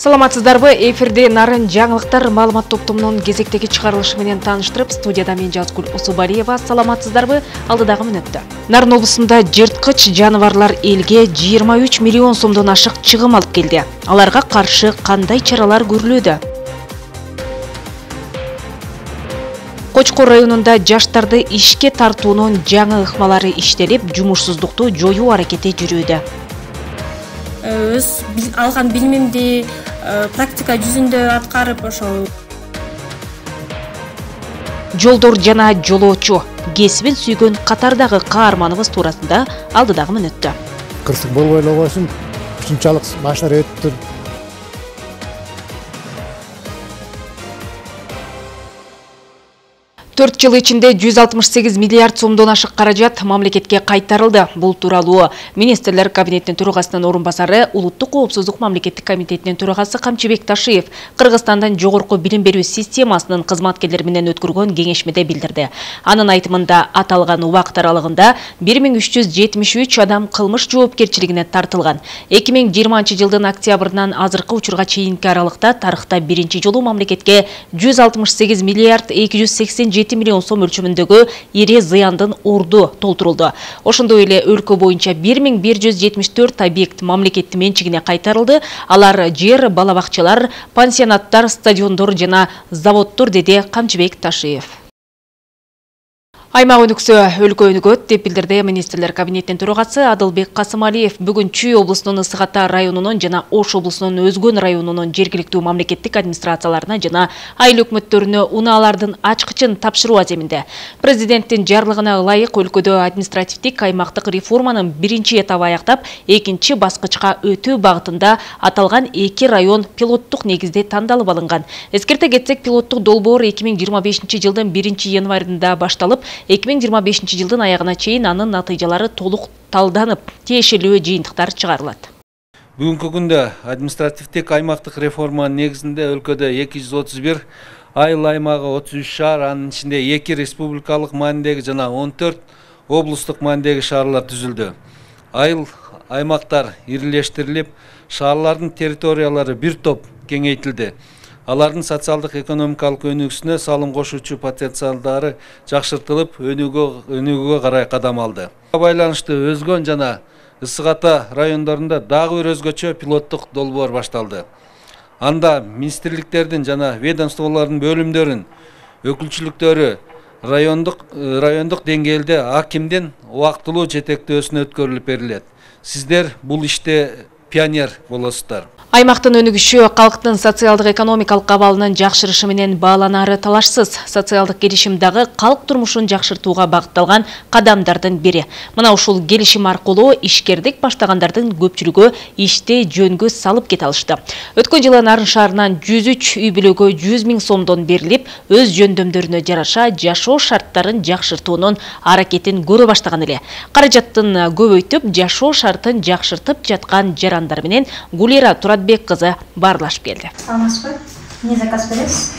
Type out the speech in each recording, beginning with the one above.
Саламатсыздарбы, эфирде нарын жаңылыктар маалымат топтомунун кезектеги чыгарылышы менен тааныштырып, студияда мен Жазгүл Усубалиева. Саламатсыздарбы, алдыдагы мүнөттө. Нарын облусунда жырткыч жаныбарлар элге 23 миллион сомдон ашык чыгым алып келди. Аларга каршы кандай чаралар көрүлүүдө? Кочкор районунда жаштарды ишке тартуунун жаңы ыкмалары иштелип, жумушсуздукту жоюу аракети жүрүүдө. Өз алган билимимди практика жүзүндө аткарып ошол Жолдор жана жолоочу кесибин сүйгөн катардагы каарманыбыз туурасында алдыдагы мүнөттө. Кырсык болбой эле койсун, ушунчалык машина өттүр. 4 жыл ичинде 168 миллиард сомдон ашык каражат мамлекетке кайтарылды. Бул тууралуу Министрлер кабинетинин төрагасынын орун басары, Улуттук коопсуздук мамлекеттик комитетинин төрагасы Камчыбек Ташиев Кыргызстандан жогорку билим берүү системасынын кызматкерлери менен өткөргөн кеңешмеде билдирди. Анын айтымында аталган убакыт аралыгында 1373 адам кылмыш жоопкерчилигине тартылган. 2020 жылдын октябрынан азыркы учурга чейинки аралыкта тарыхта биринчи жолу мамлекетке 168 миллиард 287 миллион сом өлчөмүндөгү ири зыяндын орду толтурулду. Ошондой эле өлкө боюнча 1174 объект мамлекеттин менчигине кайтарылды. Алар жер, балабакчалар, пансионаттар, стадиондор жана заводдор, деди Камчыбек Ташиев. Аймак өнүксө өлкө өнүгөт деп билдирди Министрлер кабинетинин төрагасы Адылбек Касымалиев. Бүгүн Чүй облусунун Ысык Ата районунун жана Ош облусунун Өзгөн районунун жергиликтүү мамлекеттик администрацияларына жана айыл өкмөттөрүнө унаалардын ачкычын тапшыруу аземинде. Президенттин жарлыгына ылайык өлкөдө административдик аймактык реформанын биринчи этабы аяктап, экинчи баскычка өтүү багытында аталган 2 район пилоттук негизде тандалып алынган. Эскерте кетсек, пилоттук долбоор 2025 жылдын 1 январында башталып, 2025 жылдын аягына чейин анын натыйжалары толук талданып, тиешелүү жыйынтыктар чыгарылат. Бүгүнкү күндө административдик аймактык реформанын негизинде өлкөдө 231 айыл аймагы 33 шаар, анын ичинде 2 республикалык маанидеги жана 14 облустук маанидеги шаарлар түзүлдү. Айыл аймактар ирилештирилип, шаарлардын территориялары бир топ кеңейтилди. Алардын социалдык экономикалык өнүгүүсүнө салым кошуучу потенциалдары жакшыртылып, өнүгүүгө карай кадам алды. Байланыштуу Өзгөн жана Ысык Ата райондорунда дагы бир өзгөчө пилоттук долбоор башталды. Анда министрликтердин жана ведомстволордун бөлүмдөрүн өкүлчүлүктөрү райондук деңгээлде акимдин убактылуу жетектөөсүнө өткөрүлүп берилет. Сиздер бул иште пионер болосуздар. Аймактын өнүгүшү калктын социалдык экономикалык абалынын жакшырышы менен бааланары талашсыз. Социалдык келишим дагы калк турмушун жакшыртууга багытталган кадамдардын бири. Мына ушул келишим аркылуу ишкердик баштагандардын көпчүлүгү ишти жөнгө салып кете алышты. Өткөн жылы Нарын шаарынан 103 үй бүлөгө 100 000 сомдон берилип, өз жөндөмдөрүнө жараша жашоо шарттарын жакшыртуунун аракетин көрө баштаган эле. Каражаттын көбөйтүп, жашоо шартын жакшыртып жаткан жарандар менен Гулира Бек кызы барлашып келди. Саламатсызбы? Не заказ бересиз?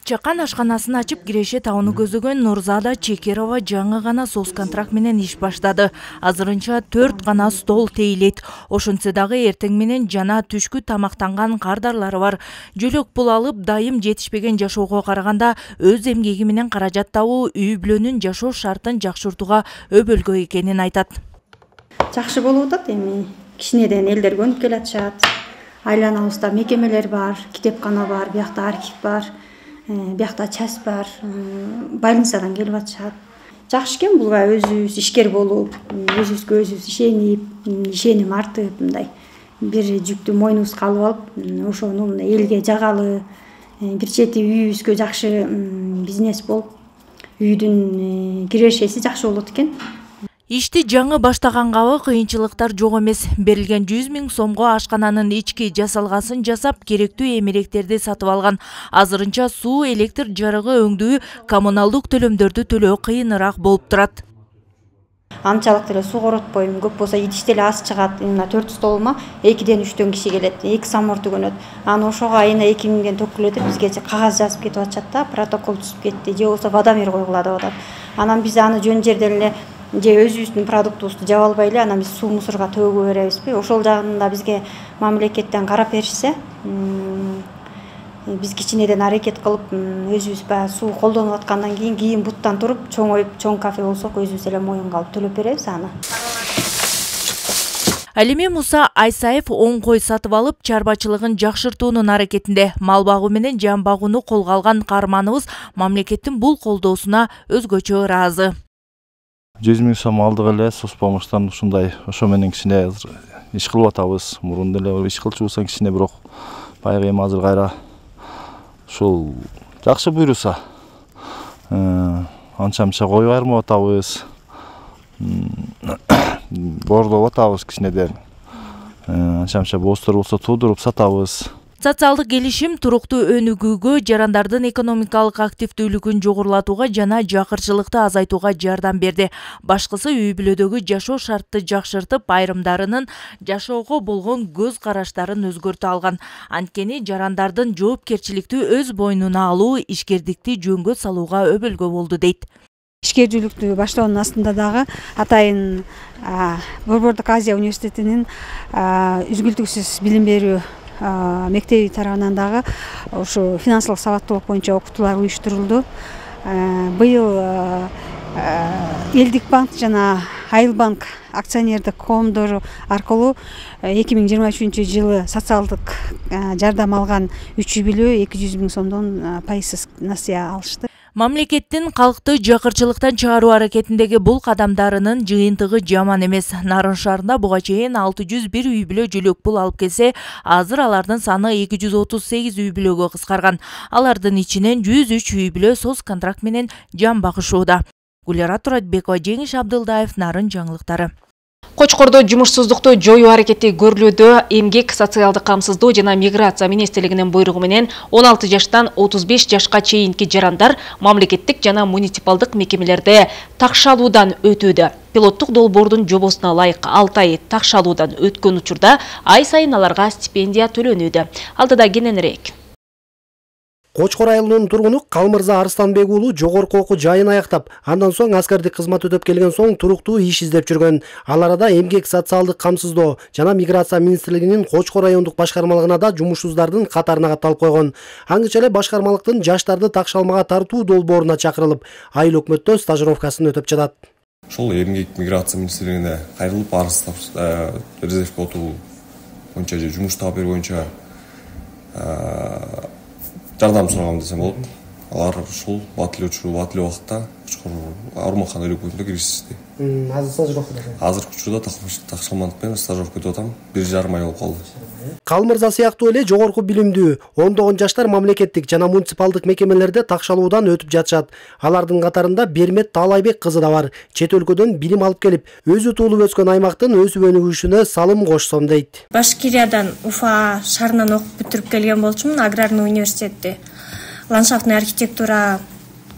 Чакан ашканасын ачып киреше тауну көзөгөн Нурзада Чекерова жаңы гана соц контракт менен иш баштады. Азырынча 4 гана стол тейлет. Ошончо дагы эртең менен жана түшкү тамактанган кардарлары бар. Жөлөк пул алып, дайым жетишпеген жашоого караганда өз эмгеги менен каражат табуу үй бүлөнүн жашоо шартын жакшыртууга өбөлгө экенин айтат. Жакшы болуп атат эми. Кичинеден элдер көнүп келатышат. Айланабызда мекемелер бар, китепкана бар, биякта архив бар, биякта часть бар, больницадан келип атышат. Жакшы экен булга өзүбүз ишкер болуп, өзүбүзгө өзүбүз ишенип, ишеним артып, мындай бир жүктү мойнубузга алып алып, ошону элге жагалы, бир чети үйүбүзгө жакшы бизнес болуп, үйдүн кирешеси жакшы болот экен. Ишти жаңы баштагангабы кыйынчылыктар жок эмес. Берилген 100 000 сомго ашкананын ички жасалгасын жасап, керектүү эмеректерди сатып алган. Азырынча суу, электр жарыгы өңдүү, коммуналдык төлөмдөрдү төлөө кыйыныраак болуп турат. Анчалык деле суу коротпойм, көп болсо идиште эле аз чыгат. Мына 4 столума 2ден 3төн киши келет, 2 саморту көнөт. Аны ошого айына 2 000ден төкүлөт, бизге кагаз жазып кетип атышат да, протокол түзүп кетти, же болсо водомер койгула деп атат. Анан биз аны жөн жерден эле же өзүбүздүн продуктубузду жаба албай эле анан биз суу мусорго төгүп беребизби? Ошол жагында бизге мамлекеттен карап беришсе, биз кичинеден аракет кылып өзүбүз баягы суу колдонуп аткандан кийин буттан туруп чоңоюп чоң кафе болсок өзүбүз эле моюнга алып төлөп беребиз аны. Ал эми Муса Айсаев 10 кой сатып алып, чарбачылыгын жакшыртуунун аракетинде. Мал багуу менен жан багууну колго алган каарманыбыз мамлекеттин бул колдоосуна өзгөчө ыраазы. 100 000 сом алдык эле соц помощьтан ушундай ошо менен кичине иш кылып атабыз. Мурун деле иш кылчубуздан кичине бирок баягы эми азыр кайра ушул жакшы буйруса анча-мынча кой айырмап атабыз. Бордоп атабыз кичинеден. Анча-мынча бооздор болсо туудуруп сатабыз. Социалдык келишим туруктуу өнүгүүгө, жарандардын экономикалык активдүүлүгүн жогорулатууга жана жакырчылыкты азайтууга жардам берди. Башкысы үй бүлөдөгү жашоо шартты жакшыртып, айрымдарынын жашоого болгон көз караштарын өзгөртө алган. Анткени жарандардын жоопкерчиликти өз бойнуна алуу ишкердикти жөнгө салууга өбөлгө болду дейт. Ишкердүүлүктү баштоонун астында дагы атайын Борбордук Азия университетинин үзгүлтүксүз билим берүү мектеби тарабынан дагы ушу финансылык сабаттуулук боюнча окутуулар уюштурулду. Быйыл Элдик банк жана Айыл банк акционердик коомдору аркылуу 2023 жылы социалдык жардам алган 3 үй бүлө 200 000 сомдон пайызсыз насыя алышты. Мамлекеттин калкты жакырчылыктан чыгаруу аракетиндеги бул кадамдарынын жыйынтыгы жаман эмес. Нарын шаарында буга чейин 601 үй бүлө жөлөк пул алып келсе, азыр алардын саны 238 үй бүлөгө кыскарган. Алардын ичинен 103 үй бүлө соц контракт менен жан багышууда. Гулера Туратбекова, Жеңиш Абдылдаев, Нарын жаңылыктары. Кочкордо жумушсуздукту жоюу аракети көрүлүүдө. Эмгек, социалдык камсыздоо жана миграция министрлигинин буйругу менен 16 жаштан 35 жашка чейинки жарандар мамлекеттик жана муниципалдык мекемелерде такшалуудан өтүүдө. Пилоттук долбоордун жобосуна ылайык 6 ай такшалуудан өткөн учурда ай сайын аларга стипендия төлөнүүдө. Алдыда кененирээк. Кочкор айылынын тургуну Калмырза Арстанбек уулу жогорку окуу жайын аяктап, андан соң аскардык кызмат өтөп келген соң туруктуу иш издеп жүргөн. Ал арада эмгек, социалдык камсыздоо жана миграция министрлигинин Кочкор райондук башкармалыгына да жумушсуздардын катарына катталып койгон. Аңгыча эле башкармалыктын жаштарды такшалмага тартуу долбооруна чакырылып, айыл өкмөттө стажировкасын өтөп жатат. Ошол эмгек, миграция министрлигине кайрылып арыз резервке отуу боюнча же жумуш таап берүү боюнча жардам сураган десем болот. Алар ушул бат эле убакытта аурумакана өлкөсүндө киришти. Азыр стажировкада. Азыркы учурда такшалмандык менен стажировка өтүп атам. 1,5 ай болуп калды. Калмырза сыяктуу эле жогорку билимдүү ондогон жаштар мамлекеттик жана муниципалдык мекемелерде такшалуудан өтүп жатышат. Алардын катарында Бермет Таалайбек кызы да бар. Чет өлкөдөн билим алып келип, өзү туулуп өскөн аймактын өсүп өнүгүшүнө салым кошсом дейт. Башкириядан Уфа шаарынан окуп бүтүрүп келген болчумун, аграрный университетте. Ландшафтный архитектура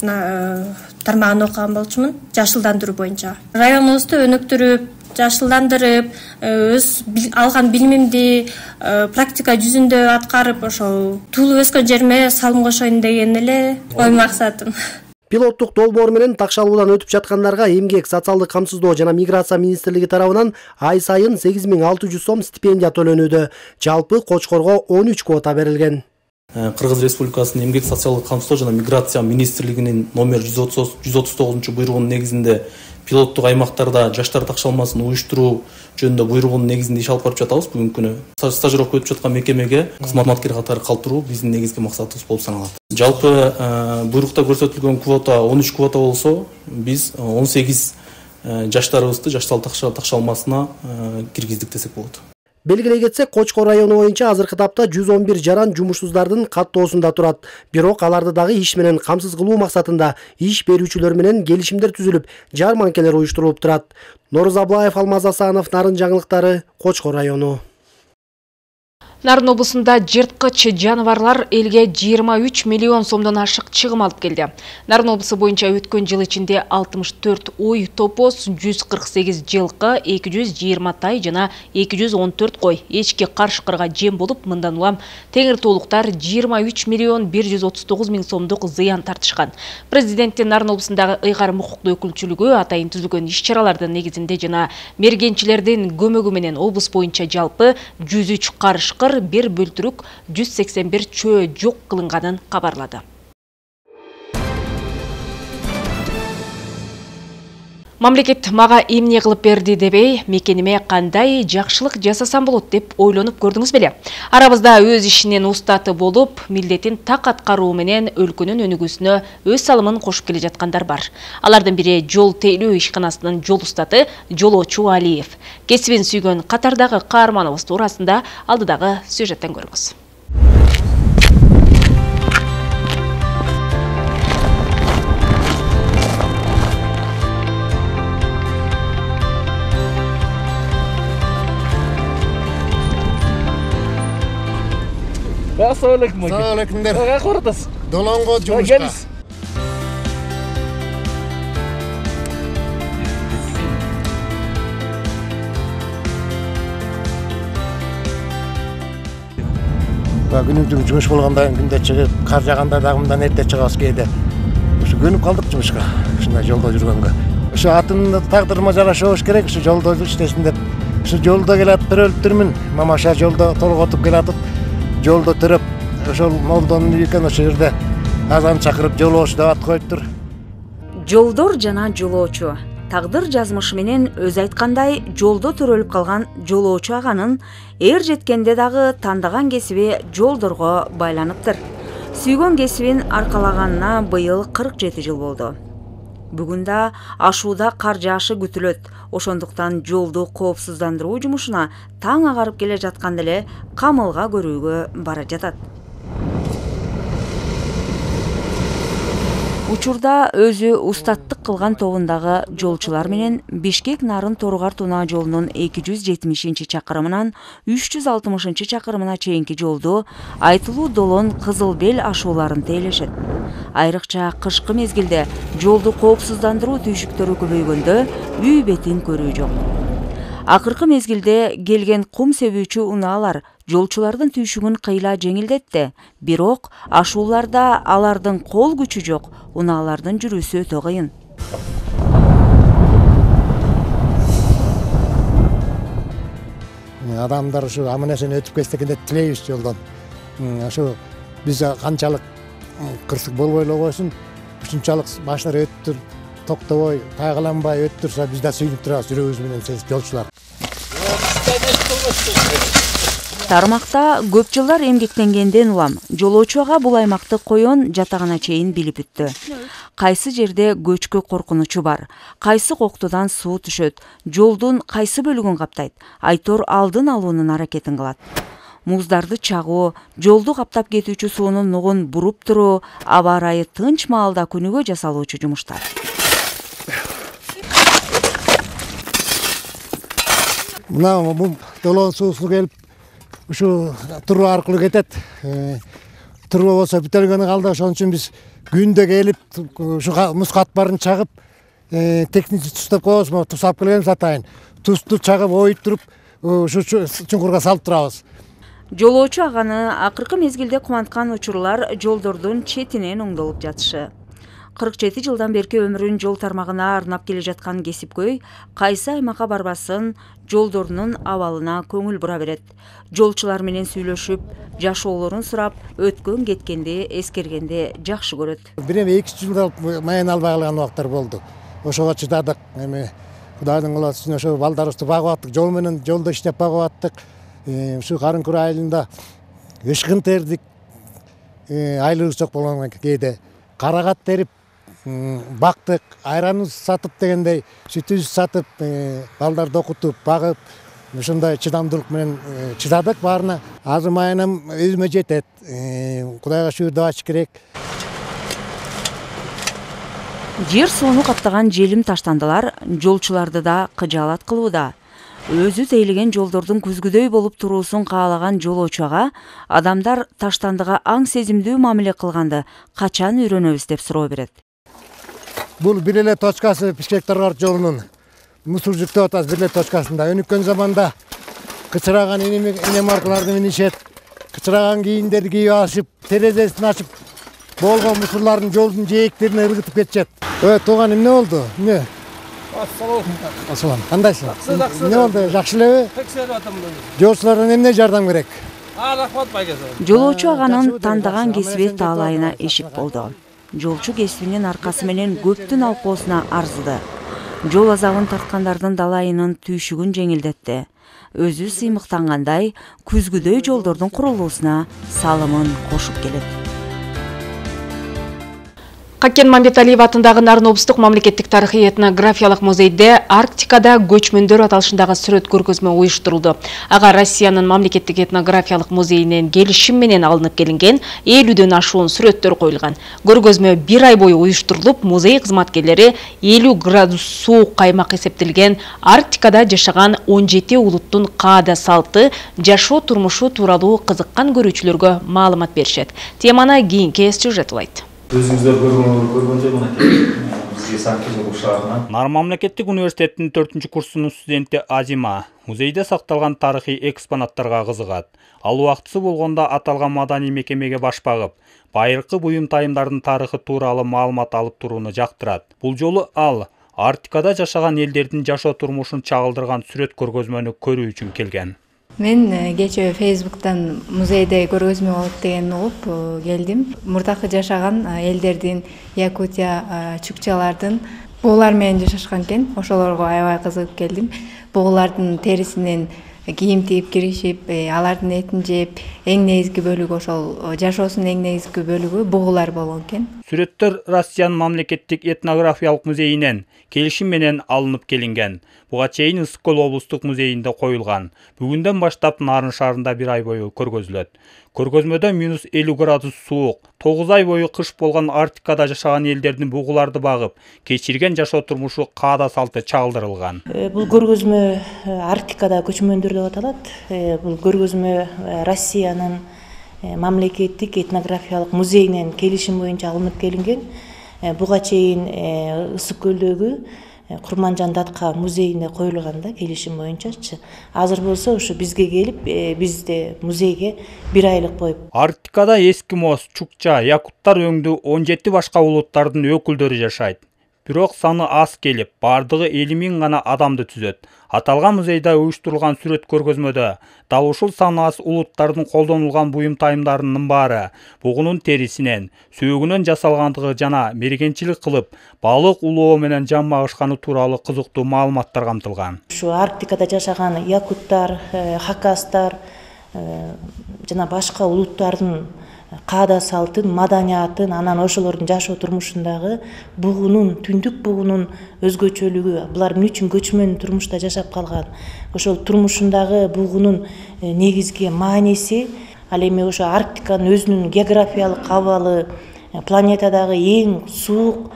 тармагын окуган болчумун, жашылдандыруу боюнча. Районубузду өнүктүрүп, жашылдандырып, өз алган билимимди практика жүзүндө аткарып, ошол туулуп өскөн жериме салым кошоюн деген эле ой максатым. Пилоттук долбоор менен такшалуудан өтүп жаткандарга эмгек, социалдык камсыздоо жана миграция министрлиги тарабынан ай сайын 8600 сом стипендия төлөнүүдө. Жалпы Кочкорго 13 квота берилген. Кыргыз Республикасынын эмгек, социалдык камсыздоо жана миграция министрлигинин номер 139 буйругунун негизинде пилоттук аймактарда жаштар такшалмасын уюштуруу жөнүндө буйругунун негизинде иш алып барып жатабыз. Бүгүнкү күнү стажировка өтүп жаткан мекемеге кызматкер катары калтыруу биздин негизги максатыбыз болуп саналат. Жалпы буйрукта көрсөтүлгөн квота 13 квота болсо, биз 18 жаштарыбызды жаштар такшалмасына киргиздик десек болот. Белгилей кетсек, Кочкор району боюнча азыркы тапта 111 жаран жумушсуздардын каттоосунда турат. Бирок аларды дагы иш менен камсыз кылуу максатында иш берүүчүлөр менен келишимдер түзүлүп, жарманкелер уюштурулуп турат. Норuz Аблаев, Алмаз Асанов, Нарын жаңылыктары, Кочкор району. Нарын облысында жырткыч жаныбарлар элге 23 миллион сомдон ашык чыгым алып келди. Нарын облысы боюнча өткөн жыл ичинде 64 ой топоз, 148 жылкы, 220 тай жана 214 кой эчки карышкырга жем болуп, мындан улам теңир толуктар 23 миллион 139 миң сомдук зыян тартышкан. Президенттин Нарын облусундагы ыйгарым укуктуу өкүлчүлүгү атайын түзүлгөн иш-чаралардын негизинде жана мергенчилердин көмөгү менен облус боюнча жалпы 103 карышкыр, bir бөлтүрүк 181 чөө жок кылынганын кабарлады. Мамлекет мага эмне кылып берди дебей, мекениме кандай жакшылык жасасам болот деп ойлонуп көрдүңүз беле? Арабызда өз ишинин устаты болуп, милдетин так аткаруу менен өлкөнүн өнүгүүсүнө өз салымын кошуп келе жаткандар бар. Алардын бири жол тейлөө ишканасынын жол устаты Жолоочу Алиев. Кесибин сүйгөн катардагы каарманыбыз туурасында алдыдагы сюжеттен көрөбүз. Assalamualaikum. Assalamualaikum. Kaya kurtas. Dolongo jumuşka. Günümüzün жұмыс болғанда күнде шығып, қар жағанда дағымдан ерте шығас кейде. Осы көніп қалдық жұмысқа, шындай жолда жүргенге. Осы атын тағдырыма жараша болуш керек, осы жолда іштесін деп. Осы жолда келатып бір өліп тұрмын. Мамаша жолда толғатып келатып, жолда тұрып, ошол молдонун екен ошол жерде азан чакырып жолоочу деп ат коюп тур. Жолдор жана жолоочу. Тагдыр жазмышы менен өз айткандай жолдо төрөлүп калган жолоочу аганын эр жеткенде дагы тандаган кесиби жолдорго байланыптыр. Сүйгөн кесибин аркалаганына быйыл 47 жыл болду. Бүгүн да ашууда кар жаашы күтүлөт. Ошондуктан жолду коопсуздандыруу жумушуна таң агарып келе жаткан эле камылга көрүүгө бара жатат. Учурда өзү устаттык кылган тобундагы жолчулар менен Бишкек Нарын Торугар Тунаа жолунун 270 чакырымынан 360 чакырымына чейинки жолду айтылуу долон Кызыл Бел ашууларын тейлешет. Айрыкча кышкы мезгилде жолду коопсуздандыруу түйшүктөрү көбөйгөндө үй бетин көрүү жок. Акыркы мезгилде келген кум себүүчү унаалар жолчулардын түйшүгүн кыйла жеңилдетти. Бирок ашууларда алардын кол күчү жок, унаалардын жүрүүсү өтө кыйын. Адамдар ушу аман-эсен өтүп кетсекенде тилейбиз жолдон. Ошо биз канчалык кырсык болбой эле койсун, ушунчалык баштар өттүр, токтобой, кайгыланбай өттүрсө биз да сүйүнүп турабыз жүрөгүбүз менен сез жолчулар. Тармакта көп жылдар эмгектенгенден улам жолоочуга бул аймакты коен жатагына чейин билип бүттү. Кайсы жерде көчкө коркунучу бар, кайсы коктудан суу түшөт, жолдун кайсы бөлүгүн каптайт, айтор алдын алуунун аракетин кылат. Муздарды чагуу, жолду каптап кетүүчү суунун нугун буруп туруу, аба ырайы тынч маалда күнүгө жасалуучу жумуштар. Мына бул долон суусу келип, ушу туруу аркылуу кетет. Туруу болсо бүтөлгөнү калды, ошон үчүн биз күндө келип, ушу муз катмарын чагып, технически тустап коебуз, тустап келебиз атайын. Тусту чагып, оюп туруп, ушу чуңкурга салып турабыз. Жолоочу аганы акыркы мезгилде куманткан учурлар жолдордун четинен оңдолуп жатышы. 47 жылдан берки өмүрүн жол тармагына арнап келе жаткан кесипкөй кайсы аймакка барбасын жолдорунун абалына көңүл бура берет. Жолчулар менен сүйлөшүп, жашоолорун сурап, өткөн кеткенди эскергенди жакшы көрөт. Бир 2 жылда майын албай калган убактар болду. Ошого чыдадык. Эми Кудайдын кылаасына ошо балдарыбызды багып аттык, жол менен жолдо иштеп багып аттык. Ушу карын күрө айылында ышкын тердик. Айлыбыз жок болгон кээде карагат терип бактык, айраныбыз сатып дегендей, сүтүбүз сатып, балдарды окутуп, багып, ушундай чыдамдуулук менен чыдадык баарына. Азыр майынам өзүмө жетет. Кудайга шүгүр деп ачыш керек. Жер сууну каптаган желим таштандылар жолчуларды да кыжаалат кылууда. Өзү тейлеген жолдордун күзгүдөй болуп туруусун каалаган жолоочуга адамдар таштандыга аң сезимдүү мамиле кылганды качан үйрөнөбүз деп суроо берет. Бул бир эле точкасы Бишкек-Торгород жолунун мусор жүктөп атабыз бир эле точкасында. Өнүккөн заманда кычыраган инемаркаларды минишет, кычыраган кийимдерди кийип алышып, терезесин ачып, болгон мусорлардын жолдун жээктерине ыргытып кетишет. Тууган эмне болду? Эмне? Ассалам. Кандайсың? Эмне болду? Жакшы элеби? Жолчулардан эмне жардам керек? Рахмат байке. Жолоочу аганын тандаган кесиби таалайына эшик болду. Жолчу кесибинин аркасы менен көптүн алкоосуна арзыды. Жол азабын тарткандардын далайынын түйшүгүн жеңилдетти. Өзү сыймыктангандай күзгүдөй жолдордун курулуусуна салымын кошуп келет. Какен Мамбеталиев атындагы Нарын облустук мамлекеттик тарыхый этнографиялык музейде Арктикада көчмөндөр аталышындагы сүрөт көргөзмө уюштурулду. Ага Россиянын мамлекеттик этнографиялык музейинен келишим менен алынып келинген 50дөн ашуун сүрөттөр коюлган. Көргөзмө 1 ай бою уюштурулуп, музей кызматкерлери 50 градус суук каймак эсептелген Арктикада жашаган 17 улуттун каада салты, жашоо турмушу тууралуу кызыккан көрүүчүлөргө маалымат беришет. Теманы кийинки сюжет улайт. Өзүңүздөр көргөнчө мына бизге санкелик ушаарынан Нарын мамлекеттик университетинин 4-курсунун студенти Азима музейде сакталган тарыхый экспонаттарга кызыгат. Ал убактысы болгондо аталган маданий мекемеге баш багып, байыркы буюм тайымдардын тарыхы тууралуу маалымат алып турууну жактырат. Бул жолу ал Арктикада жашаган элдердин жашоо турмушун чагылдырган сүрөт көргөзмөнү көрүү үчүн келген. Мен кечээ Facebook'tan музейде көргөзмө болот деген угуп келдим. Мурдакы жашаган элдердин, Якутия, чукчалардын бугулар менен жашашкан экен. Ошолорго аябай кызыгып келдим. Бугулардын терисинен кийим тигип киришип, алардын этин жеп, эң негизги бөлүгү ошол жашоосунун эң негизги бөлүгү бугулар болгон экен. Сүрөттөр Россиянын мамлекеттик этнографиялык музейинен келишим менен алынып келинген. Буга чейин Ысык-Көл облустук музейинде коюлган. Бүгүндөн баштап Нарын шаарында 1 ай бою көргөзүлөт. Көргөзмөдө -50 градус суук, 9 ай бою кыш болгон Арктикада жашаган элдердин бугуларды багып, кечирген жашоо турмушу каада салты чагылдырылган. Бул көргөзмө Арктикада көчмөндөр деп аталат. Бул көргөзмө Россиянын мамлекеттик этнографиялык музейинен келишим боюнча алынып келинген. Буга чейин Ысык-Көлдөгү Курманжан Датка музейине коюлган да келишим боюнчачы. Азыр болсо ушу бизге келип, бизде музейге 1 айлык коюп. Арктикада эскимос, чукча, якуттар өңдүү 17 башка улуттардын өкүлдөрү жашайт. Бирок саны аз келип, бардыгы 50 000 гана адамды түзөт. Аталган музейде уюштурулган сүрөт көргөзмөдө дал ушул саны аз улуттардын колдонулган буюм тайымдарынын баары бугунун терисинен, сөөгүнөн жасалгандыгы жана мергенчилик кылып, балык улоо менен жан багышканы тууралуу кызыктуу маалыматтар камтылган. Ушу Арктикада жашаган якуттар, хакастар жана башка улуттардын каада салтын, маданиятын, анан ошолордун жашоо турмушундагы бугунун, түндүк бугунун өзгөчөлүгү, булар эмне үчүн көчмөн турмушта жашап калган, ошол турмушундагы бугунун негизги мааниси, ал эми ошо Арктиканын өзүнүн географиялык абалы, планетадагы эң суук,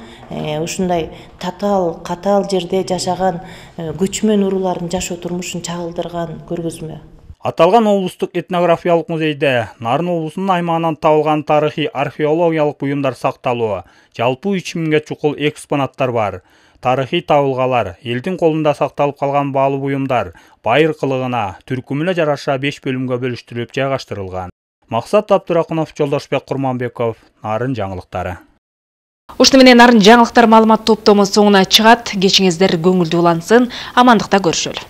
ушундай катал жерде жашаган көчмөн уруулардын жашоо турмушун чагылдырган көргөзмө. Аталган облустук этнографиялык музейде Нарын облусунун аймагынан табылган тарыхый археологиялык буюмдар сакталуу, жалпы 3000ге чукул экспонаттар бар. Тарыхый табылгалар, элдин колунда сакталып калган баалуу буюмдар байыркылыгына, түркүмүнө жараша 5 бөлүмгө бөлүштүрүлүп жайгаштырылган. Максат Абдуракунов, Жолдошбек Курманбеков, Нарын жаңылыктары. Ушуну менен Нарын жаңылыктар маалымат топтому соңуна чыгат. Кечиңиздер көңүлдүү улансын. Амандыкта көрүшөлү.